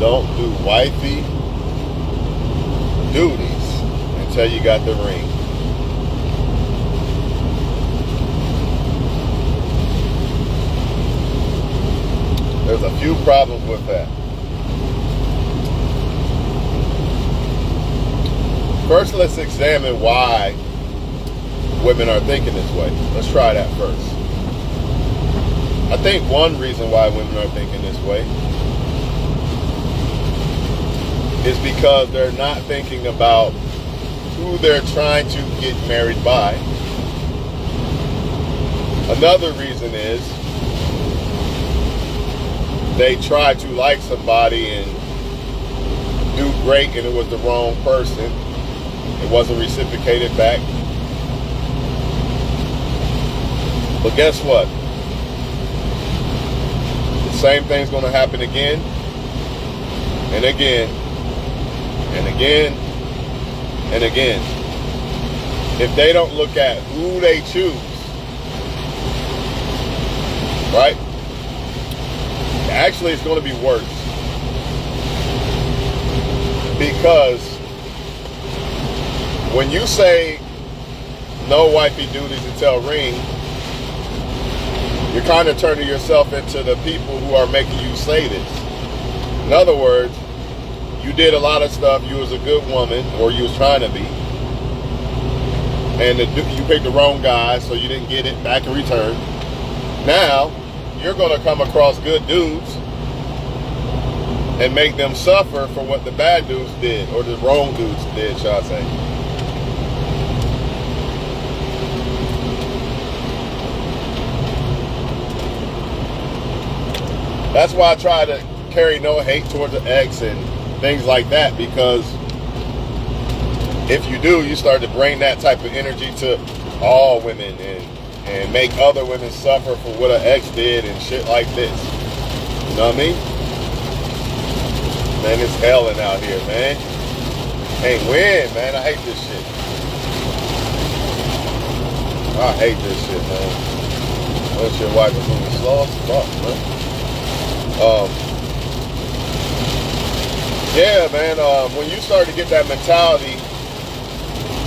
don't do wifey duties until you got the ring. There's a few problems with that. First, let's examine why women are thinking this way. Let's try that first. I think one reason why women are thinking this way is because they're not thinking about who they're trying to get married by. Another reason is they tried to like somebody and do great and it was the wrong person. It wasn't reciprocated back. But guess what? The same thing's going to happen again and again and again and again. If they don't look at who they choose, right? Actually, it's going to be worse. Because when you say no wifey duties until ring, you're kind of turning yourself into the people who are making you say this. In other words, you did a lot of stuff, you was a good woman, or you was trying to be, and you picked the wrong guy, so you didn't get it back in return. Now, you're going to come across good dudes and make them suffer for what the bad dudes did, or the wrong dudes did, shall I say. That's why I try to carry no hate towards the ex and things like that, because if you do, you start to bring that type of energy to all women and make other women suffer for what an ex did and shit like this. You know what I mean? Man, it's helling out here, man. Can't win, man. I hate this shit. I hate this shit, man. Unless your wife is moving slow as fuck, man. Yeah, man, when you start to get that mentality,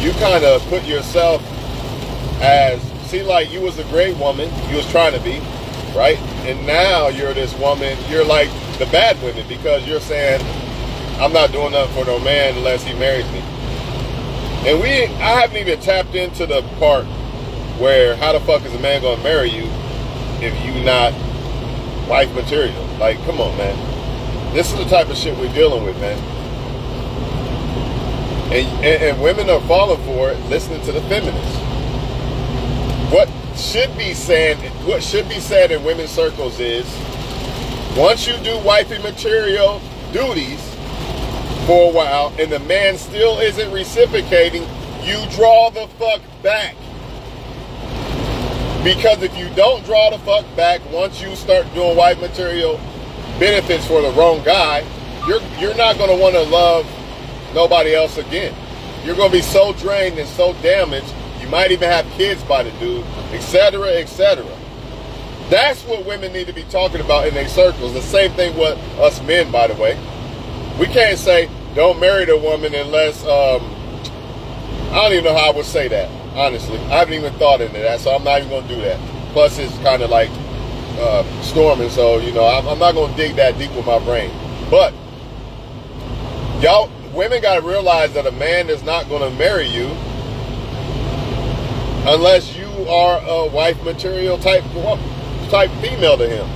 you kind of put yourself as, see, like, you was a great woman, you was trying to be, right? And now you're this woman, you're like the bad women, because you're saying, I'm not doing nothing for no man unless he marries me. And I haven't even tapped into the part where how the fuck is a man gonna marry you if you not wife material? Like, come on, man. This is the type of shit we're dealing with, man. And women are falling for it, listening to the feminists. What should be said in women's circles is, once you do wifey material duties for a while and the man still isn't reciprocating, you draw the fuck back. Because if you don't draw the fuck back, once you start doing wife material benefits for the wrong guy, you're not going to want to love nobody else again. You're going to be so drained and so damaged, you might even have kids by the dude, etc., etc. That's what women need to be talking about in their circles. The same thing with us men, by the way. We can't say, don't marry the woman unless, I don't even know how I would say that, honestly. I haven't even thought into that, so I'm not even going to do that. Plus, it's kind of like storming, so, you know, I'm not going to dig that deep with my brain. But, y'all, women got to realize that a man is not going to marry you unless you are a wife material type female to him.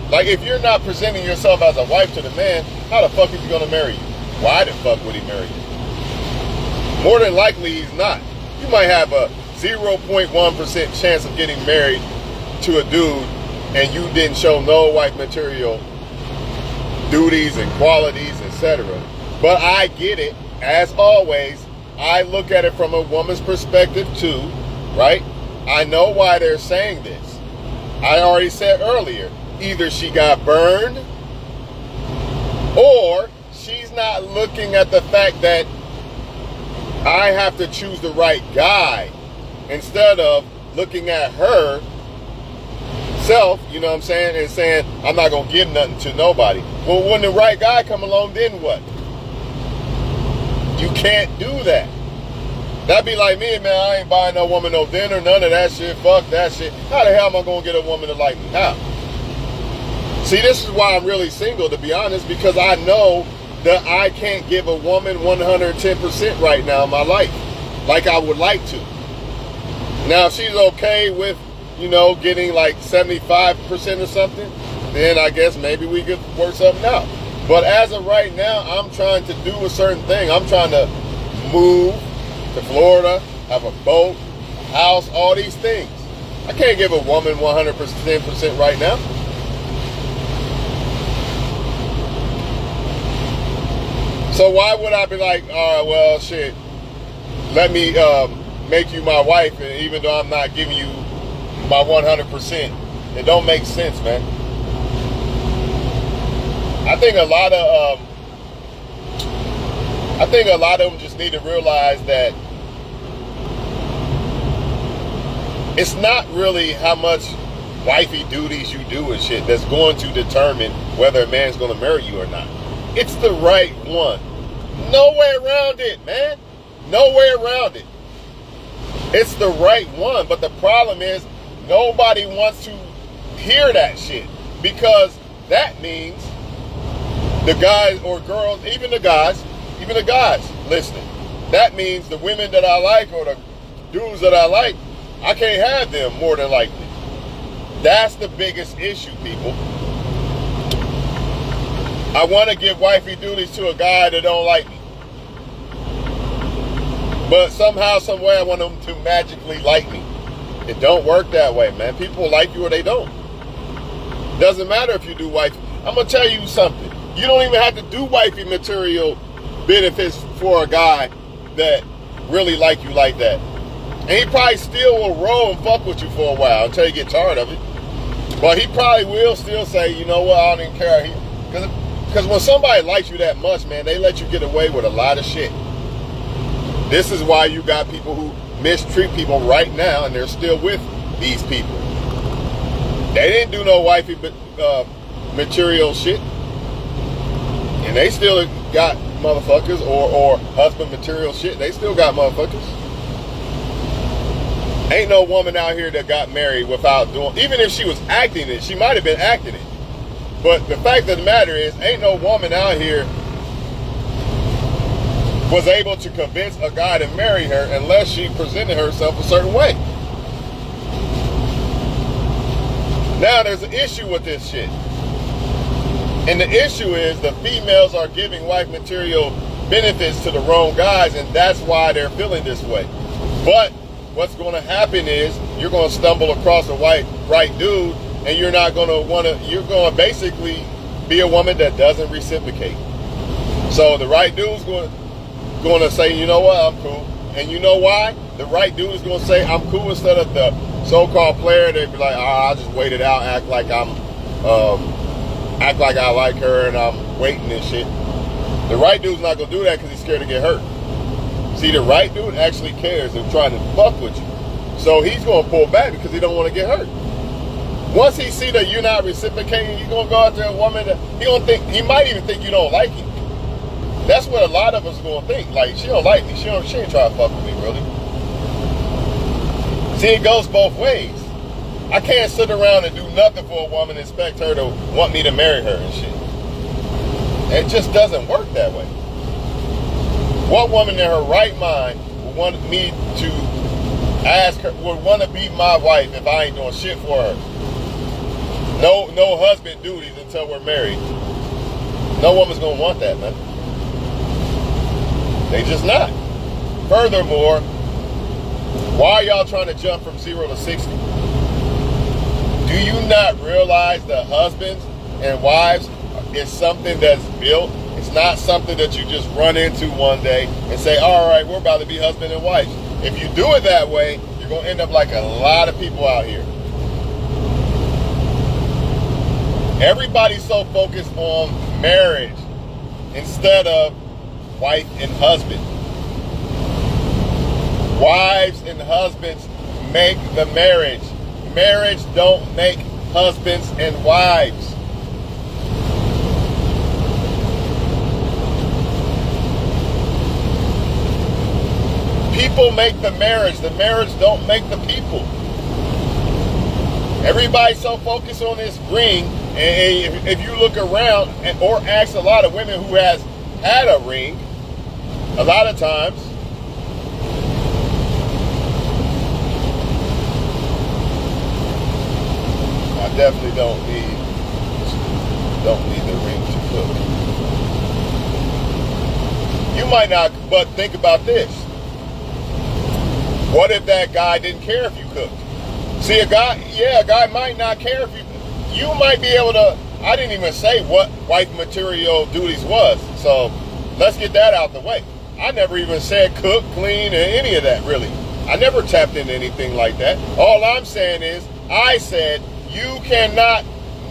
Like, if you're not presenting yourself as a wife to the man, how the fuck is he going to marry you? Why the fuck would he marry you? More than likely, he's not. You might have a 0.1% chance of getting married to a dude and you didn't show no wife material duties and qualities, etc. But I get it. As always, I look at it from a woman's perspective too, right? I know why they're saying this. I already said earlier, either she got burned or she's not looking at the fact that I have to choose the right guy, instead of looking at her herself, you know what I'm saying, and saying, I'm not going to give nothing to nobody. Well, when the right guy come along, then what? You can't do that. That'd be like me, man. I ain't buying no woman no dinner, none of that shit. Fuck that shit. How the hell am I going to get a woman to like me? How? See, this is why I'm really single, to be honest, because I know that I can't give a woman 110% right now in my life like I would like to. Now, if she's okay with, you know, getting like 75% or something, then I guess maybe we could work something out. But as of right now, I'm trying to do a certain thing. I'm trying to move to Florida, have a boat, house, all these things. I can't give a woman 100% right now. So why would I be like, all right, well, shit, let me make you my wife, and even though I'm not giving you my 100%, it don't make sense, man. I think a lot of them just need to realize that it's not really how much wifey duties you do and shit that's going to determine whether a man's going to marry you or not. It's the right one. No way around it, man. No way around it. It's the right one. But the problem is nobody wants to hear that shit, because that means the guys or girls, even the guys listening, that means the women that I like or the dudes that I like, I can't have them more than likely. That's the biggest issue, people. I want to give wifey duties to a guy that don't like me, but somehow, some way, I want them to magically like me. It don't work that way, man. People like you or they don't. Doesn't matter if you do wifey. I'm gonna tell you something. You don't even have to do wifey material benefits for a guy that really like you like that. And he probably still will roll and fuck with you for a while until you get tired of it. But he probably will still say, you know what, I don't even care. Because when somebody likes you that much, man, they let you get away with a lot of shit. This is why you got people who mistreat people right now, and they're still with these people. They didn't do no wifey material shit, and they still got motherfuckers, or husband material shit. They still got motherfuckers. Ain't no woman out here that got married without doing, even if she was acting it, she might have been acting it. But the fact of the matter is, ain't no woman out here was able to convince a guy to marry her unless she presented herself a certain way. Now there's an issue with this shit. And the issue is the females are giving wife material benefits to the wrong guys, and that's why they're feeling this way. But what's going to happen is you're going to stumble across a right dude, and you're not going to want to, you're going to basically be a woman that doesn't reciprocate. So the right dude's going to say, you know what, I'm cool. And you know why? The right dude is going to say, I'm cool, instead of the so-called player. They'd be like, I'll just wait it out, act like I like her and I'm waiting and shit. The right dude's not going to do that because he's scared to get hurt. See, the right dude actually cares and trying to fuck with you. So he's going to pull back because he don't want to get hurt. Once he see that you're not reciprocating, you're going to go out to a woman that he might even think you don't like him. That's what a lot of us going to think. Like, she don't like me. She ain't trying to fuck with me, really. See, it goes both ways. I can't sit around and do nothing for a woman and expect her to want me to marry her and shit. It just doesn't work that way. What woman in her right mind would want me to ask her, would want to be my wife if I ain't doing shit for her? No husband duties until we're married. No woman's going to want that, man. They just not. Furthermore, why are y'all trying to jump from 0 to 60? Do you not realize that husbands and wives is something that's built? It's not something that you just run into one day and say, all right, we're about to be husband and wife. If you do it that way, you're going to end up like a lot of people out here. Everybody's so focused on marriage instead of wife and husband. Wives and husbands make the marriage. Marriage don't make husbands and wives. People make the marriage don't make the people. Everybody's so focused on this ring, and if you look around or ask a lot of women who has had a ring, a lot of times, I definitely don't need the ring to cook. You might not, but think about this. What if that guy didn't care if you cooked? See, a guy might not care if you might be able to, I didn't even say what wife material duties was, so let's get that out the way. I never even said cook, clean, or any of that, really. I never tapped into anything like that. All I'm saying is, I said you cannot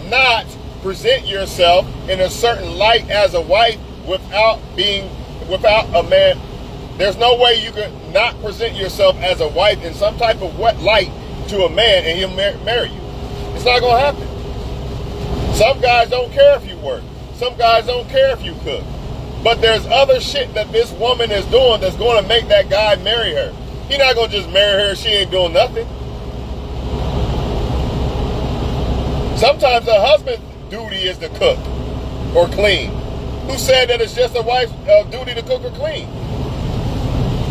not present yourself in a certain light as a wife without a man. There's no way you can not present yourself as a wife in some type of wet light to a man and he'll marry you. It's not going to happen. Some guys don't care if you work. Some guys don't care if you cook. But there's other shit that this woman is doing that's going to make that guy marry her. He's not going to just marry her if she ain't doing nothing. Sometimes a husband's duty is to cook or clean. Who said that it's just a wife's duty to cook or clean?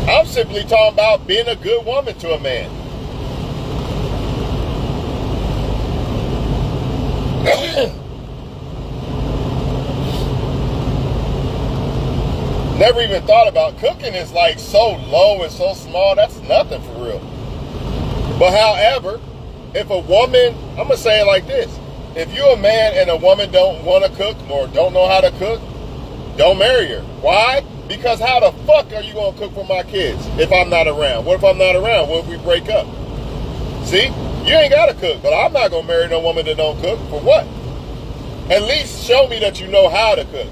I'm simply talking about being a good woman to a man. Never even thought about cooking is like so low and so small. That's nothing for real. But however, if a woman, I'm going to say it like this. If you're a man and a woman don't want to cook or don't know how to cook, don't marry her. Why? Because how the fuck are you going to cook for my kids if I'm not around? What if I'm not around? What if we break up? See? You ain't got to cook, but I'm not going to marry no woman that don't cook. For what? At least show me that you know how to cook.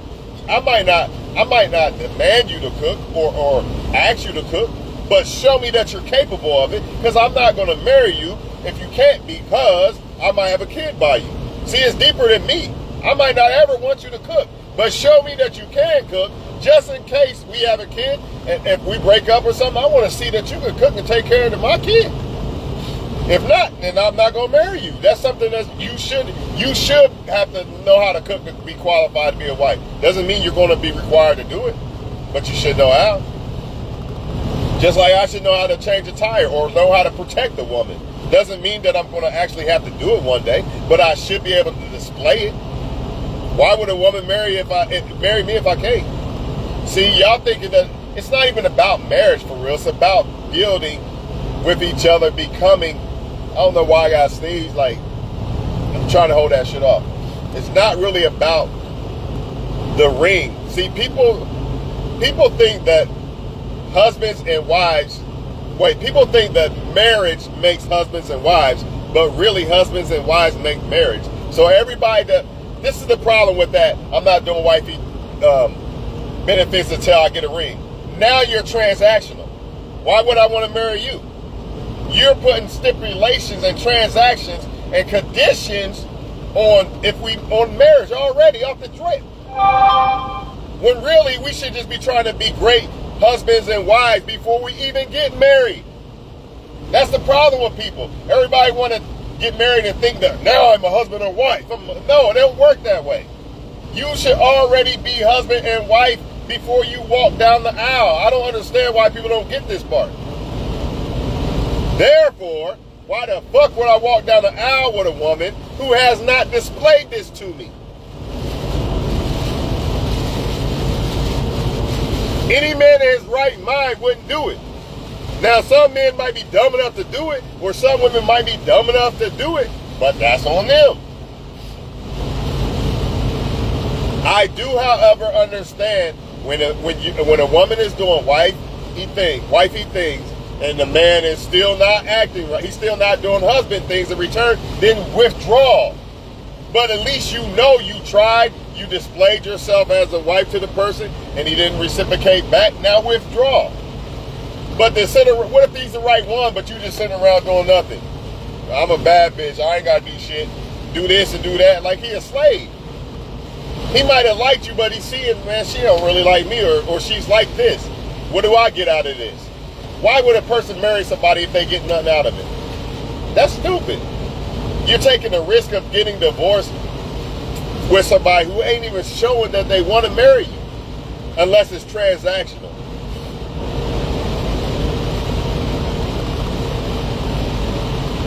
I might not demand you to cook or ask you to cook, but show me that you're capable of it, because I'm not going to marry you if you can't, because I might have a kid by you. See, it's deeper than me. I might not ever want you to cook, but show me that you can cook, just in case we have a kid, and if we break up or something, I want to see that you can cook and take care of my kid. If not, then I'm not going to marry you. That's something that you should have to know how to cook to be qualified to be a wife. Doesn't mean you're going to be required to do it, but you should know how. Just like I should know how to change a tire or know how to protect a woman. Doesn't mean that I'm going to actually have to do it one day, but I should be able to display it. Why would a woman marry me if I can't? See, y'all thinking that it's not even about marriage for real. It's about building with each other, becoming. I don't know why I got sneezed. Like, I'm trying to hold that shit off. It's not really about the ring. See, people think that husbands and wives. Wait, people think that marriage makes husbands and wives, but really husbands and wives make marriage. So everybody this is the problem with that. I'm not doing wifey benefits until I get a ring. Now you're transactional. Why would I want to marry you? You're putting stipulations and transactions and conditions on marriage already off the trip. When really we should just be trying to be great husbands and wives before we even get married. That's the problem with people. Everybody want to get married and think that now I'm a husband or wife. No, it don't work that way. You should already be husband and wife before you walk down the aisle. I don't understand why people don't get this part. Therefore, why the fuck would I walk down the aisle with a woman who has not displayed this to me? Any man in his right mind wouldn't do it. Now, some men might be dumb enough to do it, or some women might be dumb enough to do it, but that's on them. I do, however, understand when a woman is doing wifey things, and the man is still not acting right, he's still not doing husband things in return, then withdraw. But at least you know you tried, you displayed yourself as a wife to the person, and he didn't reciprocate back. Now withdraw. But what if he's the right one, but you just sitting around doing nothing? I'm a bad bitch. I ain't got to do shit. do this and do that, like he a slave. He might have liked you, but he's seeing, man, she don't really like me, or she's like this. What do I get out of this? Why would a person marry somebody if they get nothing out of it? That's stupid. You're taking the risk of getting divorced with somebody who ain't even showing that they want to marry you, unless it's transactional.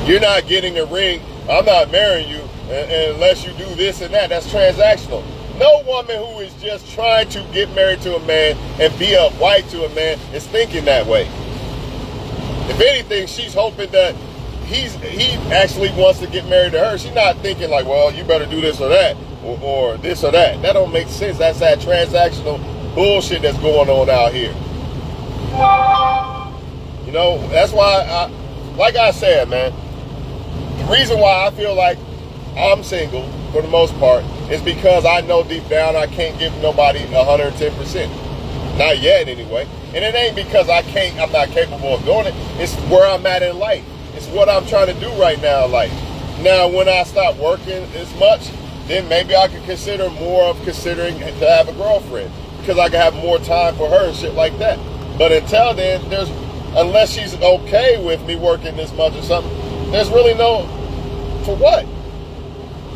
You're not getting a ring. I'm not marrying you unless you do this and that. That's transactional. No woman who is just trying to get married to a man and be a wife to a man is thinking that way. If anything, she's hoping that he actually wants to get married to her. She's not thinking like, well, you better do this or that, or this or that. That don't make sense. That's that transactional bullshit that's going on out here. You know, that's why, like I said, man, the reason why I feel like I'm single for the most part is because I know deep down I can't give nobody 110%. Not yet, anyway. And it ain't because I'm not capable of doing it. It's where I'm at in life. It's what I'm trying to do right now in life. Now, when I stop working as much, then maybe I could consider considering to have a girlfriend, because I can have more time for her and shit like that. But until then, unless she's okay with me working this much or something, there's really no, for what?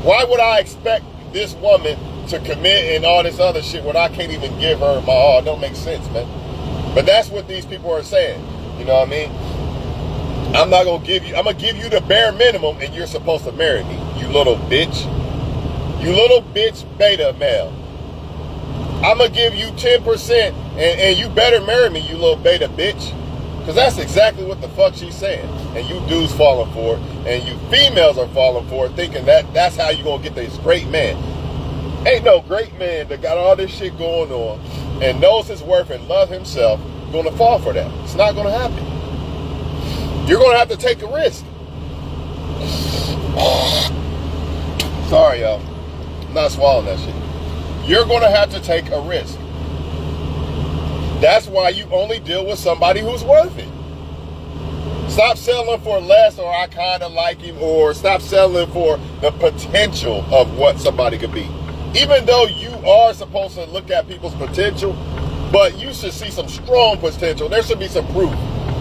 Why would I expect this woman to commit and all this other shit when I can't even give her my all? It don't make sense, man. But that's what these people are saying. You know what I mean? I'm going to give you the bare minimum and you're supposed to marry me, you little bitch. You little bitch beta male. I'm going to give you 10% and you better marry me, you little beta bitch. Because that's exactly what the fuck she's saying. And you dudes falling for it. And you females are falling for it, thinking that's how you going to get this great man. Ain't no great man that got all this shit going on and knows his worth and love himself going to fall for that. It's not going to happen. You're going to have to take a risk. Sorry, y'all. I'm not swallowing that shit. You're going to have to take a risk. That's why you only deal with somebody who's worth it. Stop settling for less, or I kind of like him, or stop settling for the potential of what somebody could be. Even though you are supposed to look at people's potential, but you should see some strong potential. There should be some proof.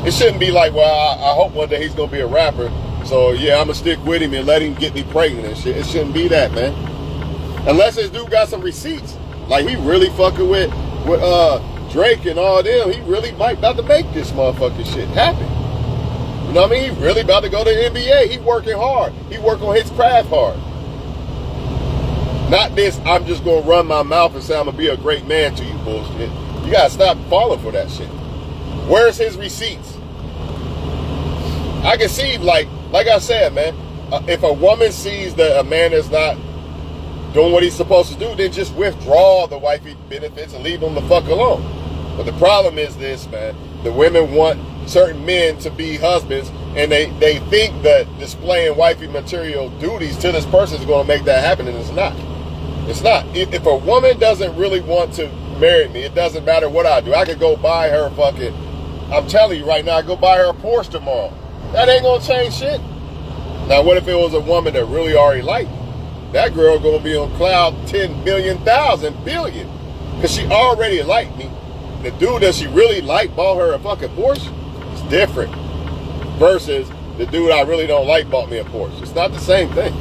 It shouldn't be like, well, I hope one day he's going to be a rapper, so yeah, I'm going to stick with him and let him get me pregnant and shit. It shouldn't be that, man. Unless this dude got some receipts. Like, he really fucking with Drake and all them. He really might about to make this motherfucking shit happen. You know what I mean? He really about to go to the NBA. He working hard. He working on his craft hard. Not this, I'm just going to run my mouth and say I'm going to be a great man to you bullshit. You got to stop falling for that shit. Where's his receipts? I can see, like I said, man, if a woman sees that a man is not doing what he's supposed to do, then just withdraw the wifey benefits and leave him the fuck alone. But the problem is this, man. The women want certain men to be husbands, and they think that displaying wifey material duties to this person is going to make that happen, and it's not. It's not. If a woman doesn't really want to marry me, it doesn't matter what I do. I could go buy her fucking, I'm telling you right now, I go buy her a Porsche tomorrow. That ain't going to change shit. Now, what if it was a woman that really already liked me? That girl going to be on cloud 10 million, thousand, billion. Because she already liked me. The dude that she really liked bought her a fucking Porsche. It's different. Versus the dude I really don't like bought me a Porsche. It's not the same thing.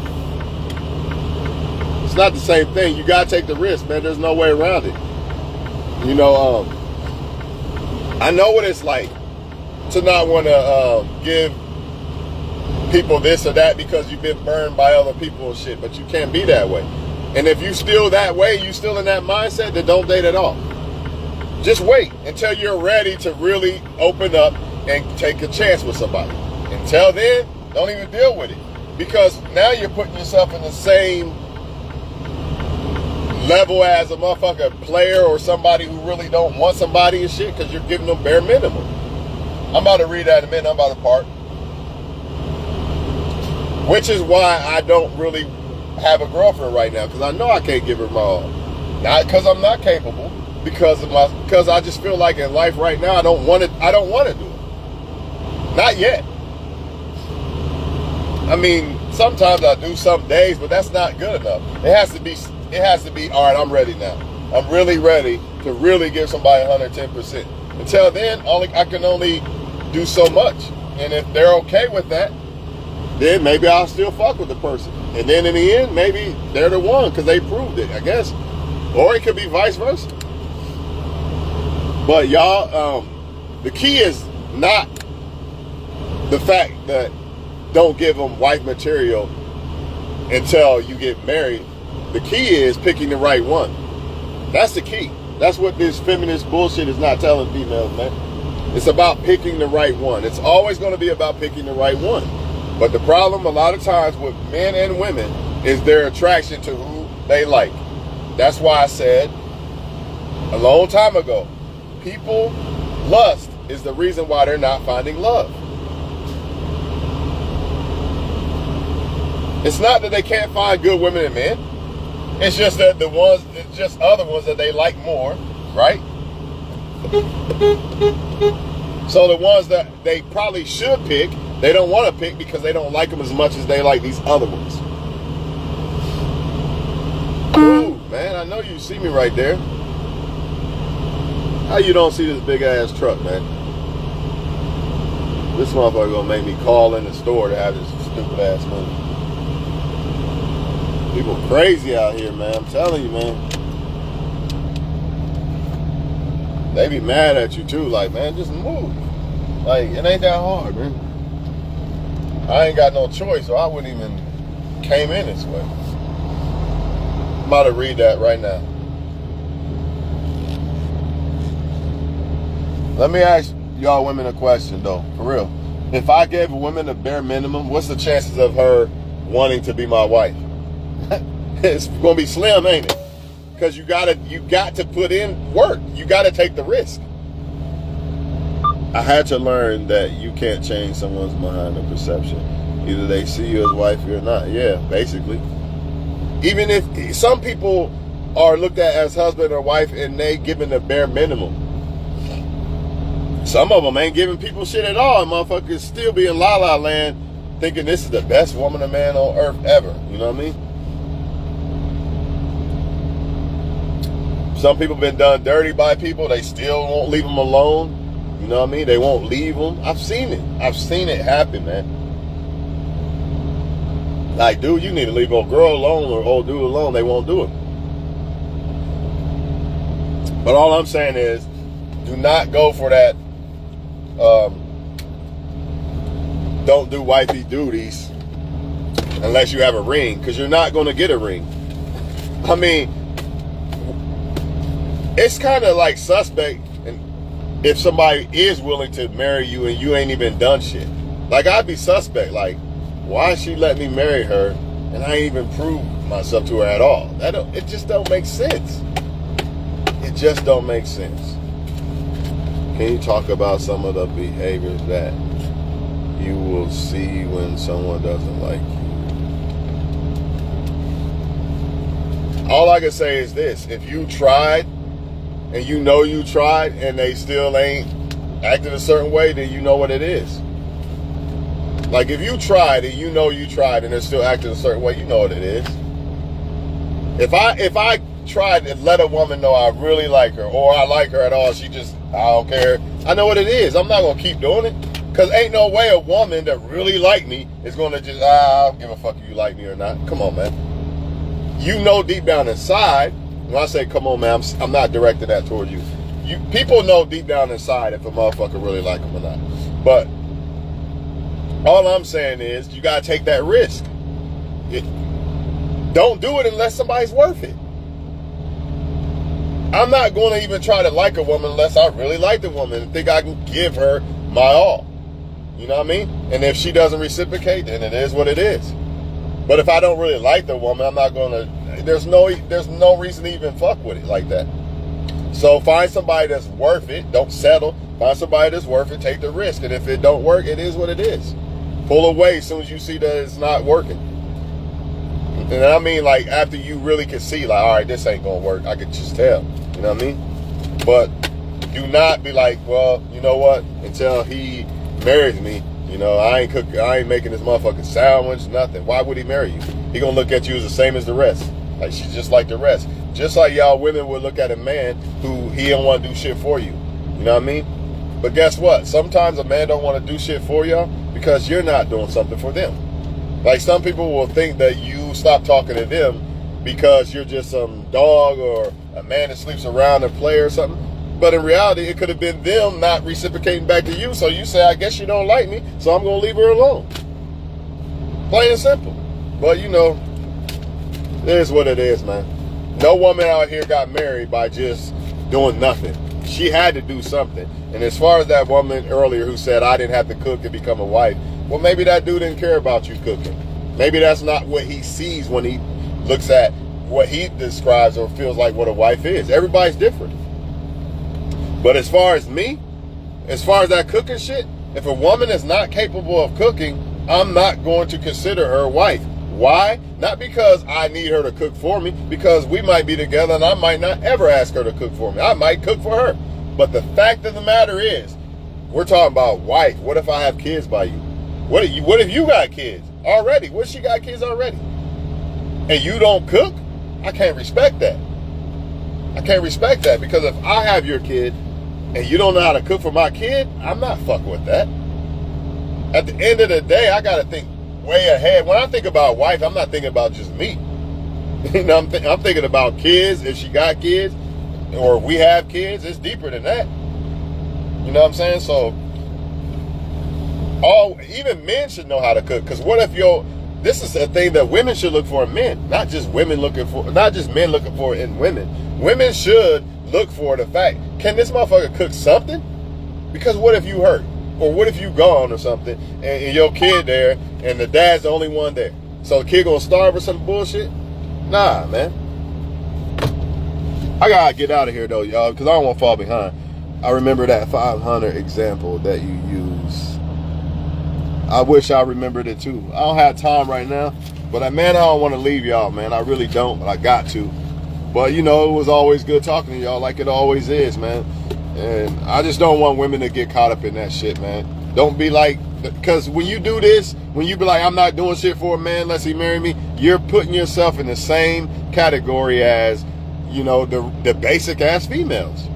It's not the same thing. You got to take the risk, man. There's no way around it. You know, I know what it's like to not want to give people this or that because you've been burned by other people and shit, but you can't be that way. And if you still that way, you still in that mindset, then don't date at all. Just wait until you're ready to really open up and take a chance with somebody. Until then, don't even deal with it. Because now you're putting yourself in the same level as a motherfucker player or somebody who really don't want somebody and shit, because you're giving them bare minimum. I'm about to read that in a minute. I'm about to part. Which is why I don't really have a girlfriend right now, because I know I can't give her my all. Not because I'm not capable, because I just feel like in life right now I don't want to do it. Not yet. I mean, sometimes I do some days, but that's not good enough. It has to be, all right, I'm ready now. I'm really ready to really give somebody 110%. Until then, I can only do so much. And if they're okay with that, then maybe I'll still fuck with the person. And then in the end, maybe they're the one because they proved it, I guess. Or it could be vice versa. But y'all, the key is not the fact that don't give them wife material until you get married. The key is picking the right one. That's the key. That's what this feminist bullshit is not telling females, man. It's about picking the right one. It's always going to be about picking the right one. But the problem a lot of times with men and women is their attraction to who they like. That's why I said a long time ago, people lust is the reason why they're not finding love. It's not that they can't find good women and men. It's just that it's just other ones that they like more, right? So the ones that they probably should pick, they don't want to pick because they don't like them as much as they like these other ones. Ooh, man, I know you see me right there. How you don't see this big ass truck, man? This motherfucker gonna make me call in the store to have this stupid ass movie. People crazy out here, man. I'm telling you, man. They be mad at you too, like, man, just move. Like, it ain't that hard, man. I ain't got no choice, so I wouldn't even came in this way. I'm about to read that right now. Let me ask y'all women a question, though, for real. If I gave a woman a bare minimum, what's the chances of her wanting to be my wife? It's gonna be slim, ain't it? Because you got to put in work. You got to take the risk. I had to learn that you can't change someone's mind or perception. Either they see you as wifey or not. Yeah, basically. Even if some people are looked at as husband or wife and they giving the bare minimum. Some of them ain't giving people shit at all. And motherfuckers still be in la la land thinking this is the best woman or man on earth ever. You know what I mean? Some people been done dirty by people. They still won't leave them alone. You know what I mean? They won't leave them. I've seen it. I've seen it happen, man. Like, dude, you need to leave old girl alone or old dude alone. They won't do it. But all I'm saying is, do not go for that. Don't do wifey duties unless you have a ring, because you're not going to get a ring. I mean, it's kind of like suspect if somebody is willing to marry you and you ain't even done shit. Like, I'd be suspect. Like, why is she letting me marry her and I ain't even proved myself to her at all? It just don't make sense. It just don't make sense. Can you talk about some of the behaviors that you will see when someone doesn't like you? All I can say is this. If you tried and you know you tried and they still ain't acting a certain way, then you know what it is. Like, if you tried and you know you tried and they're still acting a certain way, you know what it is. If I tried to let a woman know I really like her or I like her at all, I don't care, I know what it is. I'm not going to keep doing it. Because ain't no way a woman that really like me is going to just, I don't give a fuck if you like me or not. Come on, man. You know deep down inside. When I say come on, man, I'm not directing that towards you. People know deep down inside if a motherfucker really like them or not. But all I'm saying is you got to take that risk. Don't do it unless somebody's worth it. I'm not going to even try to like a woman unless I really like the woman and think I can give her my all. You know what I mean? And if she doesn't reciprocate, then it is what it is. But if I don't really like the woman, I'm not going to... There's no reason to even fuck with it like that. So find somebody that's worth it. Don't settle. Find somebody that's worth it. Take the risk. And if it don't work, it is what it is. Pull away as soon as you see that it's not working. And I mean, like, after you really can see, like, all right, this ain't going to work. I could just tell. You know what I mean? But do not be like, well, you know what? Until he marries me, You know, I ain't making this motherfucking sandwich, nothing. Why would he marry you? He gonna look at you as the same as the rest. Like, she's just like the rest. Just like y'all women would look at a man who he don't want to do shit for you. You know what I mean? But guess what? Sometimes a man don't want to do shit for y'all because you're not doing something for them. Like, some people will think that you stop talking to them because you're just some dog or a man that sleeps around and play or something. But in reality, it could have been them not reciprocating back to you. So you say, I guess you don't like me, so I'm going to leave her alone. Plain and simple. But, you know, it is what it is, man. No woman out here got married by just doing nothing. She had to do something. And as far as that woman earlier who said, I didn't have to cook to become a wife, well, maybe that dude didn't care about you cooking. Maybe that's not what he sees when he looks at what he describes or feels like what a wife is. Everybody's different. But as far as me, as far as that cooking shit, if a woman is not capable of cooking, I'm not going to consider her a wife. Why? Not because I need her to cook for me, because we might be together and I might not ever ask her to cook for me. I might cook for her. But the fact of the matter is, we're talking about wife. What if I have kids by you? What if you got kids already? What if she got kids already? And you don't cook? I can't respect that. I can't respect that, because if I have your kid and you don't know how to cook for my kid, I'm not fucking with that. At the end of the day, I got to think way ahead. When I think about wife, I'm not thinking about just me. You know, I'm thinking about kids. If she got kids, or if we have kids, it's deeper than that. You know what I'm saying? So, even men should know how to cook. Because what if this is a thing that women should look for in men, not just men looking for it in women. Women should look for the fact, can this motherfucker cook something? Because what if you hurt? Or what if you gone or something, and your kid there, and the dad's the only one there? So the kid gonna starve or some bullshit? Nah, man. I gotta get out of here though, y'all, because I don't want to fall behind. I remember that 500 example that you use. I wish I remembered it too. I don't have time right now, but man, I don't want to leave y'all, man. I really don't, but I got to. But you know, it was always good talking to y'all, like it always is, man. And I just don't want women to get caught up in that shit, man. Don't be like, because when you do this, when you be like, I'm not doing shit for a man unless he marry me, you're putting yourself in the same category as, you know, the basic ass females.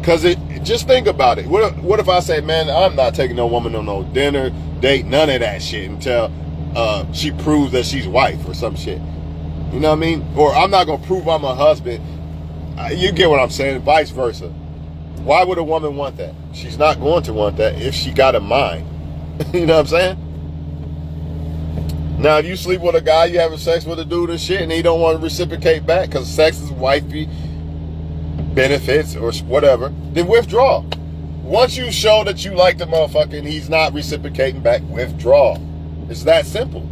Because just think about it. What if I say, man, I'm not taking no woman on no dinner, date, none of that shit until she proves that she's wife or some shit. You know what I mean? Or I'm not going to prove I'm a husband. You get what I'm saying? Vice versa. Why would a woman want that? She's not going to want that if she got a mind. You know what I'm saying? Now, if you sleep with a guy, you having sex with a dude and shit, and he don't want to reciprocate back because sex is wifey benefits or whatever, then withdraw. Once you show that you like the motherfucker and he's not reciprocating back, withdraw. It's that simple.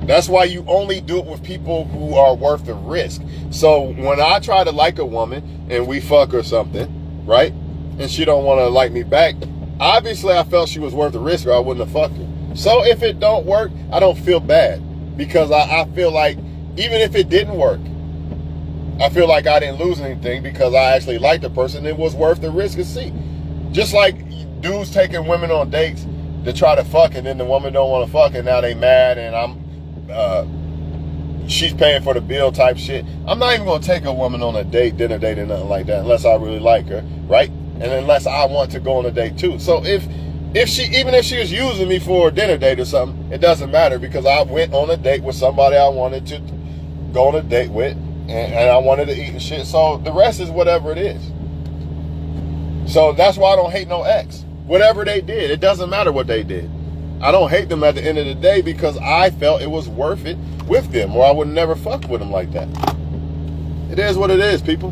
That's why you only do it with people who are worth the risk. So when I try to like a woman and we fuck or something, right? And she don't want to like me back, obviously I felt she was worth the risk or I wouldn't have fucked her. So if it don't work, I don't feel bad, because I feel like even if it didn't work, I feel like I didn't lose anything because I actually liked the person. It was worth the risk and see. Just like dudes taking women on dates to try to fuck, and then the woman don't want to fuck, and now they mad, and she's paying for the bill type shit. I'm not even going to take a woman on a date, dinner date, or nothing like that unless I really like her, right? And unless I want to go on a date too. So even if she was using me for a dinner date or something, it doesn't matter, because I went on a date with somebody I wanted to go on a date with, and I wanted to eat and shit. So the rest is whatever it is. So that's why I don't hate no ex. Whatever they did, it doesn't matter what they did. I don't hate them at the end of the day because I felt it was worth it with them, or I would never fuck with them like that. It is what it is, people.